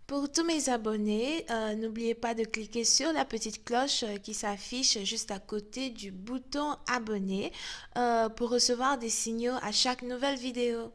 Pour tous mes abonnés, n'oubliez pas de cliquer sur la petite cloche qui s'affiche juste à côté du bouton abonner pour recevoir des signaux à chaque nouvelle vidéo.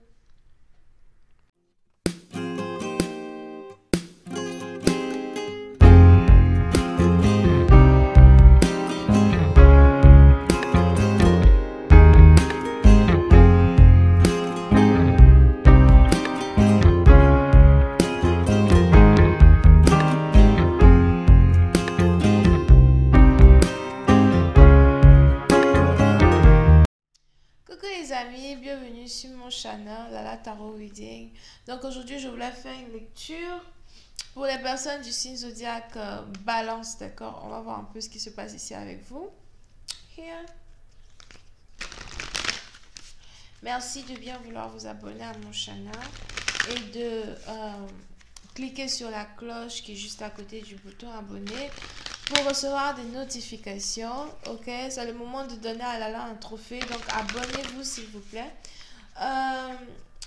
Coucou les amis, bienvenue sur mon channel Lala Tarot Reading. Donc aujourd'hui je voulais faire une lecture pour les personnes du signe zodiaque Balance, d'accord? On va voir un peu ce qui se passe ici avec vous. Here. Merci de bien vouloir vous abonner à mon channel et de cliquer sur la cloche qui est juste à côté du bouton abonner pour recevoir des notifications. Ok, c'est le moment de donner à Lala un trophée, donc abonnez-vous s'il vous plaît.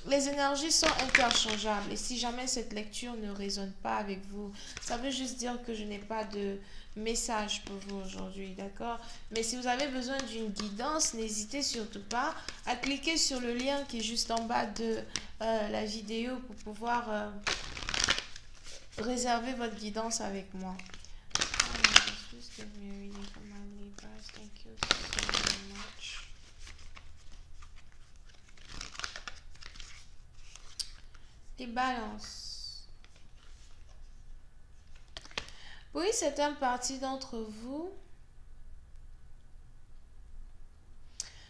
Les énergies sont interchangeables et si jamais cette lecture ne résonne pas avec vous, ça veut juste dire que je n'ai pas de message pour vous aujourd'hui, d'accord? Mais si vous avez besoin d'une guidance, n'hésitez surtout pas à cliquer sur le lien qui est juste en bas de la vidéo pour pouvoir réserver votre guidance avec moi. Les balances. Oui, c'est un parti d'entre vous.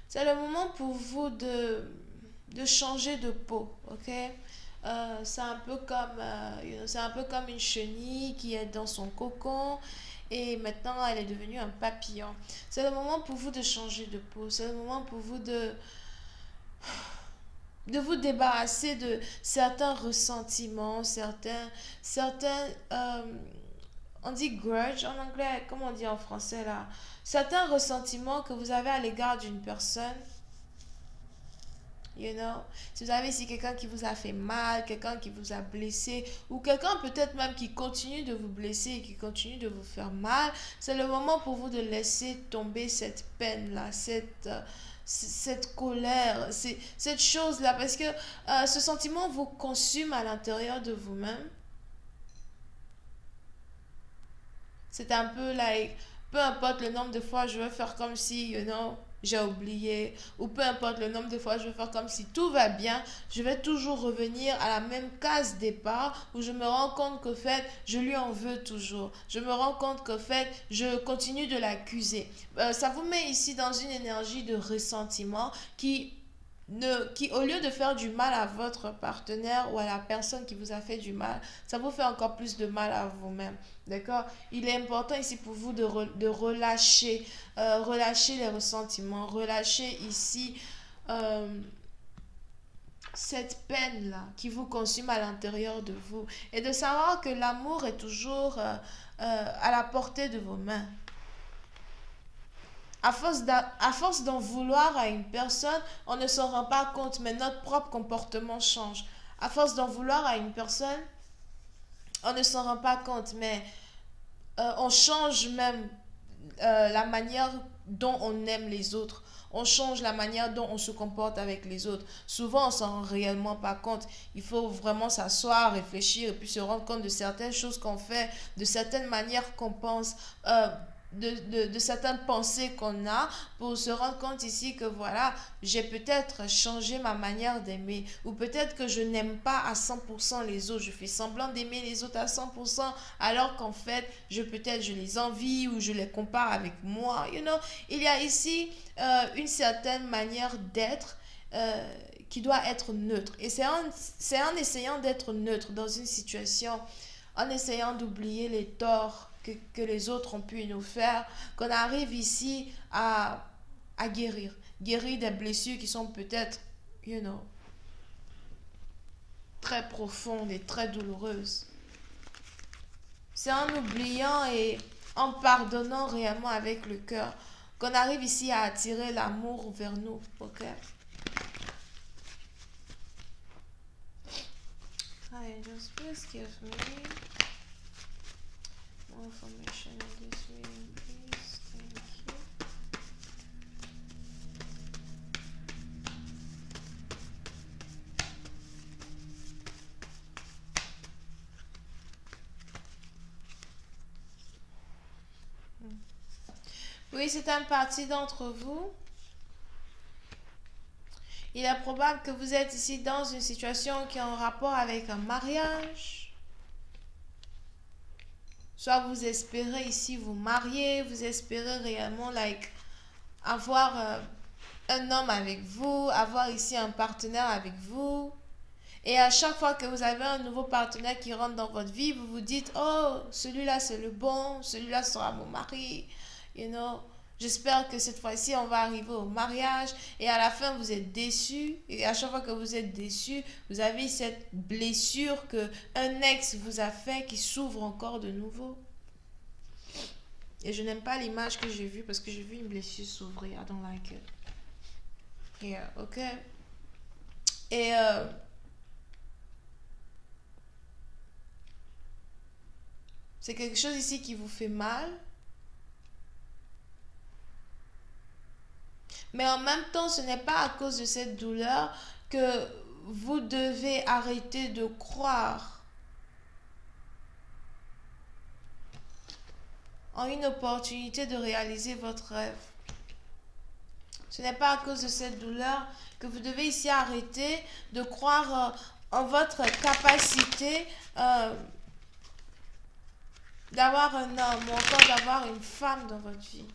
C'est le moment pour vous de changer de peau, ok? C'est un peu comme c'est un peu comme une chenille qui est dans son cocon et maintenant elle est devenue un papillon. C'est le moment pour vous de changer de peau. C'est le moment pour vous de vous débarrasser de certains ressentiments, certains on dit grudge en anglais, comment on dit en français là? Certains ressentiments que vous avez à l'égard d'une personne. You know, si vous avez ici quelqu'un qui vous a fait mal, quelqu'un qui vous a blessé, ou quelqu'un peut-être même qui continue de vous blesser et qui continue de vous faire mal, c'est le moment pour vous de laisser tomber cette peine-là, cette colère, cette chose-là, parce que ce sentiment vous consume à l'intérieur de vous-même. C'est un peu like, peu importe le nombre de fois je veux faire comme si, you know, j'ai oublié, ou peu importe le nombre de fois je veux faire comme si tout va bien, je vais toujours revenir à la même case départ où je me rends compte qu'au fait, je lui en veux toujours. Je me rends compte qu'au fait, je continue de l'accuser. Ça vous met ici dans une énergie de ressentiment qui, au lieu de faire du mal à votre partenaire ou à la personne qui vous a fait du mal, ça vous fait encore plus de mal à vous-même. D'accord? Il est important ici pour vous de relâcher, relâcher les ressentiments, relâcher ici euh, cette peine-là qui vous consume à l'intérieur de vous et de savoir que l'amour est toujours à la portée de vos mains. À force d'en vouloir à une personne, on ne s'en rend pas compte, mais notre propre comportement change. À force d'en vouloir à une personne, on ne s'en rend pas compte, mais on change même la manière dont on aime les autres. On change la manière dont on se comporte avec les autres. Souvent, on s'en rend réellement pas compte. Il faut vraiment s'asseoir, réfléchir et puis se rendre compte de certaines choses qu'on fait, de certaines manières qu'on pense. De certaines pensées qu'on a pour se rendre compte ici que voilà, j'ai peut-être changé ma manière d'aimer ou peut-être que je n'aime pas à 100% les autres, je fais semblant d'aimer les autres à 100% alors qu'en fait, peut-être je les envie ou je les compare avec moi, you know. Il y a ici une certaine manière d'être qui doit être neutre et c'est en essayant d'être neutre dans une situation, en essayant d'oublier les torts que les autres ont pu nous faire, qu'on arrive ici à guérir. Guérir des blessures qui sont peut-être, you know, très profondes et très douloureuses. C'est en oubliant et en pardonnant réellement avec le cœur qu'on arrive ici à attirer l'amour vers nous, ok? Allez, je angels, please give me more information in this reading, please. Thank you. Oui, c'est une partie d'entre vous. Il est probable que vous êtes ici dans une situation qui est en rapport avec un mariage. Soit vous espérez ici vous marier, vous espérez réellement avoir un homme avec vous, avoir ici un partenaire avec vous. Et à chaque fois que vous avez un nouveau partenaire qui rentre dans votre vie, vous vous dites, oh, celui-là c'est le bon, celui-là sera mon mari, you know. J'espère que cette fois-ci, on va arriver au mariage. Et à la fin, vous êtes déçus. Et à chaque fois que vous êtes déçus, vous avez cette blessure qu'un ex vous a fait qui s'ouvre encore de nouveau. Et je n'aime pas l'image que j'ai vue parce que j'ai vu une blessure s'ouvrir. I don't like it. Yeah, ok. Et c'est quelque chose ici qui vous fait mal. Mais en même temps, ce n'est pas à cause de cette douleur que vous devez arrêter de croire en une opportunité de réaliser votre rêve. Ce n'est pas à cause de cette douleur que vous devez ici arrêter de croire en votre capacité d'avoir un homme ou encore d'avoir une femme dans votre vie.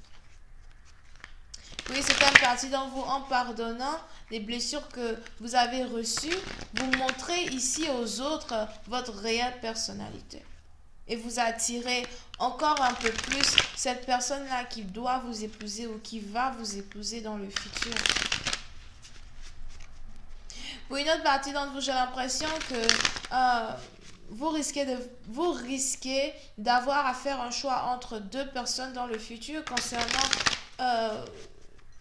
Oui, c'est une partie dans vous, en pardonnant les blessures que vous avez reçues, vous montrez ici aux autres votre réelle personnalité. Et vous attirez encore un peu plus cette personne-là qui doit vous épouser ou qui va vous épouser dans le futur. Pour une autre partie d'entre vous, j'ai l'impression que vous risquez d'avoir à faire un choix entre deux personnes dans le futur concernant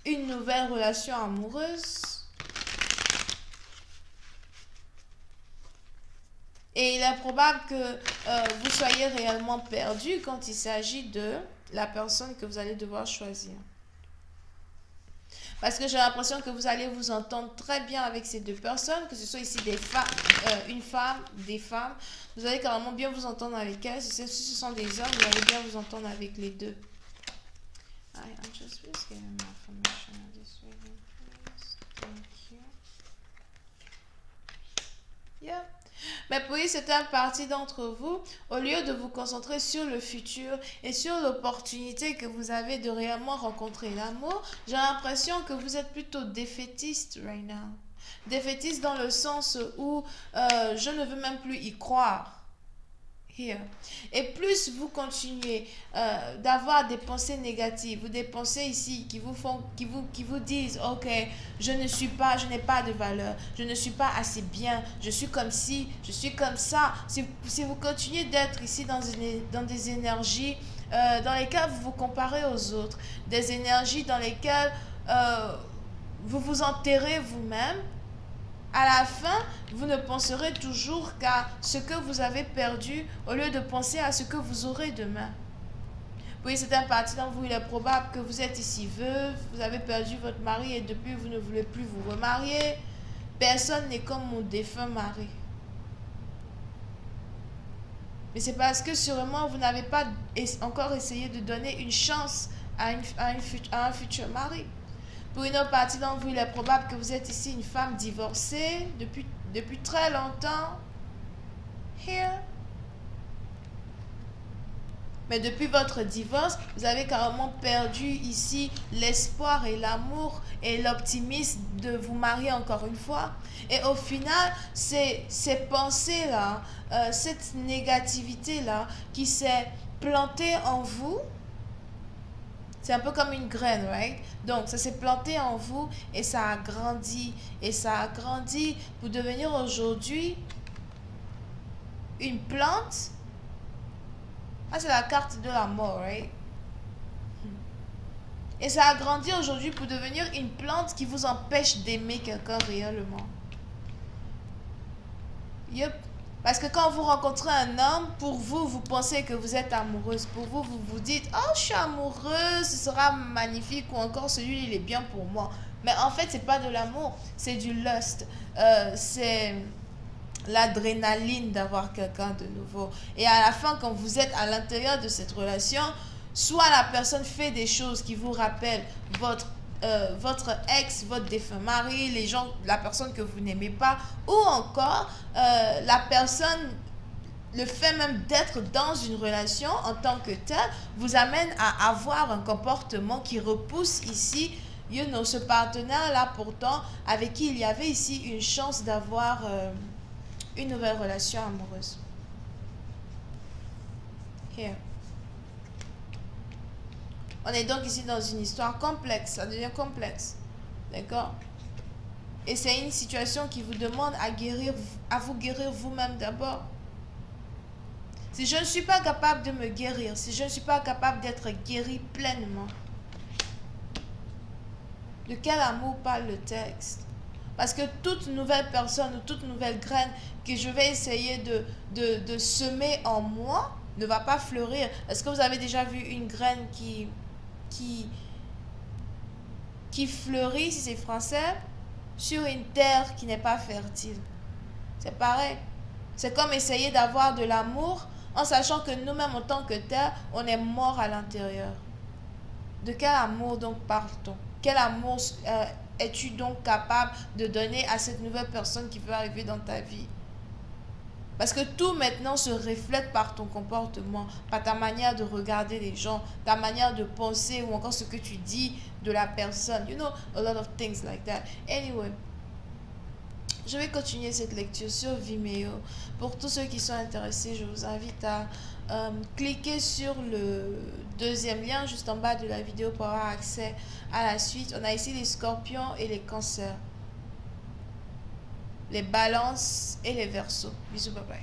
une nouvelle relation amoureuse. Et il est probable que vous soyez réellement perdu quand il s'agit de la personne que vous allez devoir choisir. Parce que j'ai l'impression que vous allez vous entendre très bien avec ces deux personnes, que ce soit ici une femme, des femmes. Vous allez carrément bien vous entendre avec elles. Si ce sont des hommes, vous allez bien vous entendre avec les deux. I'm just getting more information on this reading, please. Thank you. Yeah. Mais puis, c'est une partie d'entre vous, au lieu de vous concentrer sur le futur et sur l'opportunité que vous avez de réellement rencontrer l'amour, j'ai l'impression que vous êtes plutôt défaitiste right now. Défaitiste dans le sens où je ne veux même plus y croire. Here. Et plus vous continuez d'avoir des pensées négatives ou des pensées ici qui vous disent ok, je n'ai pas de valeur, je ne suis pas assez bien, je suis comme ci, je suis comme ça. Si vous continuez d'être ici dans des énergies dans lesquelles vous vous comparez aux autres, des énergies dans lesquelles vous vous enterrez vous-même, à la fin, vous ne penserez toujours qu'à ce que vous avez perdu au lieu de penser à ce que vous aurez demain. Oui, c'est un parti dans vous, il est probable que vous êtes ici veuve, vous avez perdu votre mari et depuis vous ne voulez plus vous remarier. Personne n'est comme mon défunt mari. Mais c'est parce que sûrement vous n'avez pas encore essayé de donner une chance à un futur mari. Pour une autre partie d'entre vous, il est probable que vous êtes ici une femme divorcée depuis très longtemps. Here. Mais depuis votre divorce, vous avez carrément perdu ici l'espoir et l'amour et l'optimisme de vous marier encore une fois. Et au final, ces pensées-là, cette négativité-là qui s'est plantée en vous, c'est un peu comme une graine, right? Donc, ça s'est planté en vous et ça a grandi. Et ça a grandi pour devenir aujourd'hui une plante. Ah, c'est la carte de la mort, right? Et ça a grandi aujourd'hui pour devenir une plante qui vous empêche d'aimer quelqu'un réellement. Yep. Parce que quand vous rencontrez un homme, pour vous, vous pensez que vous êtes amoureuse. Pour vous, vous vous dites, oh, je suis amoureuse, ce sera magnifique, ou encore celui, il est bien pour moi. Mais en fait, c'est pas de l'amour, c'est du lust. C'est l'adrénaline d'avoir quelqu'un de nouveau. Et à la fin, quand vous êtes à l'intérieur de cette relation, soit la personne fait des choses qui vous rappellent votre ex, votre défunt mari, la personne que vous n'aimez pas, ou encore la personne, le fait même d'être dans une relation en tant que tel, vous amène à avoir un comportement qui repousse ici, ce partenaire-là pourtant, avec qui il y avait ici une chance d'avoir une nouvelle relation amoureuse. Here. On est donc ici dans une histoire complexe, ça devient complexe. D'accord? Et c'est une situation qui vous demande à vous guérir vous-même d'abord. Si je ne suis pas capable de me guérir, si je ne suis pas capable d'être guéri pleinement, de quel amour parle le texte? Parce que toute nouvelle personne ou toute nouvelle graine que je vais essayer de semer en moi ne va pas fleurir. Est-ce que vous avez déjà vu une graine qui fleurit, si c'est français, sur une terre qui n'est pas fertile? C'est pareil. C'est comme essayer d'avoir de l'amour en sachant que nous-mêmes, en tant que terre, on est mort à l'intérieur. De quel amour donc parle-t-on? Quel amour es-tu donc capable de donner à cette nouvelle personne qui veut arriver dans ta vie? Parce que tout maintenant se reflète par ton comportement, par ta manière de regarder les gens, ta manière de penser ou encore ce que tu dis de la personne. You know, a lot of things like that. Anyway, je vais continuer cette lecture sur Vimeo. Pour tous ceux qui sont intéressés, je vous invite à cliquer sur le deuxième lien juste en bas de la vidéo pour avoir accès à la suite. On a ici les scorpions et les cancers, les balances et les verseaux. Bisous, bye bye.